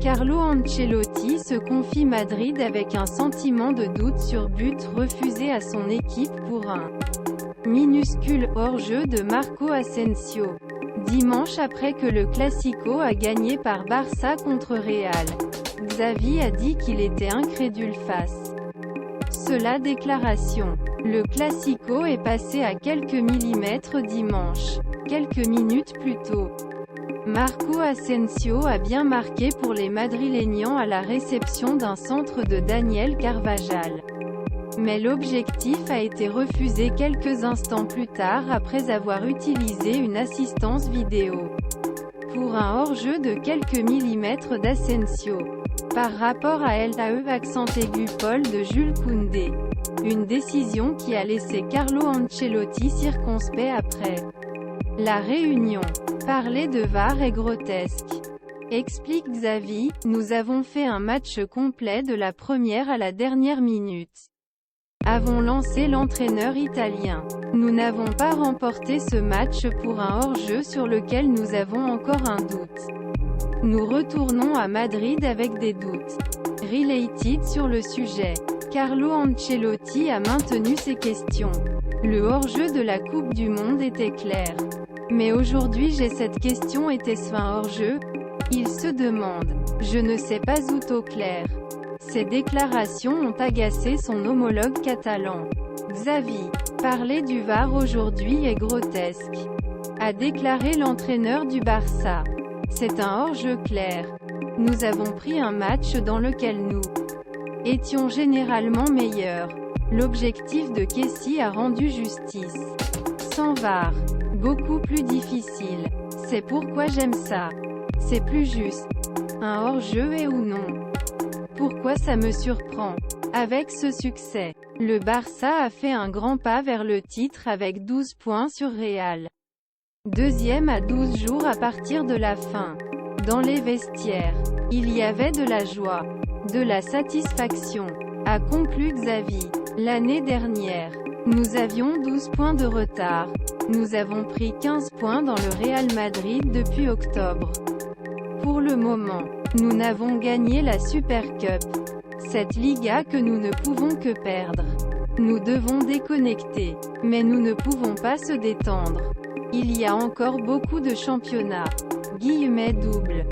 Carlo Ancelotti se confie Madrid avec un sentiment de doute sur but refusé à son équipe pour un minuscule hors-jeu de Marco Asensio. Dimanche, après que le Classico a gagné par Barça contre Real, Xavi a dit qu'il était incrédule face cela. Déclaration. Le Classico est passé à quelques millimètres dimanche. Quelques minutes plus tôt, Marco Asensio a bien marqué pour les Madrilènians à la réception d'un centre de Daniel Carvajal. Mais l'objectif a été refusé quelques instants plus tard après avoir utilisé une assistance vidéo pour un hors-jeu de quelques millimètres d'Asensio. Par rapport à LAE accent aigu Paul de Jules Koundé. Une décision qui a laissé Carlo Ancelotti circonspect après la réunion. Parler de VAR est grotesque, explique Xavi. Nous avons fait un match complet de la première à la dernière minute. Avons lancé l'entraîneur italien. Nous n'avons pas remporté ce match pour un hors-jeu sur lequel nous avons encore un doute. Nous retournons à Madrid avec des doutes. Related sur le sujet. Carlo Ancelotti a maintenu ses questions. Le hors-jeu de la Coupe du Monde était clair. Mais aujourd'hui j'ai cette question, était-ce un hors-jeu? Il se demande. Je ne sais pas où tout clair. Ces déclarations ont agacé son homologue catalan. Xavi. Parler du VAR aujourd'hui est grotesque, a déclaré l'entraîneur du Barça. C'est un hors-jeu clair. Nous avons pris un match dans lequel nous étions généralement meilleurs. L'objectif de Kessie a rendu justice. Sans VAR. Beaucoup plus difficile. C'est pourquoi j'aime ça. C'est plus juste. Un hors-jeu est ou non. Pourquoi ça me surprend? Avec ce succès, le Barça a fait un grand pas vers le titre avec 12 points sur Real. Deuxième à 12 jours à partir de la fin. Dans les vestiaires, il y avait de la joie, de la satisfaction, a conclu Xavi. L'année dernière, nous avions 12 points de retard. Nous avons pris 15 points dans le Real Madrid depuis octobre. Pour le moment, nous n'avons gagné la Super Cup. Cette Liga que nous ne pouvons que perdre. Nous devons déconnecter. Mais nous ne pouvons pas se détendre. Il y a encore beaucoup de championnats. Double.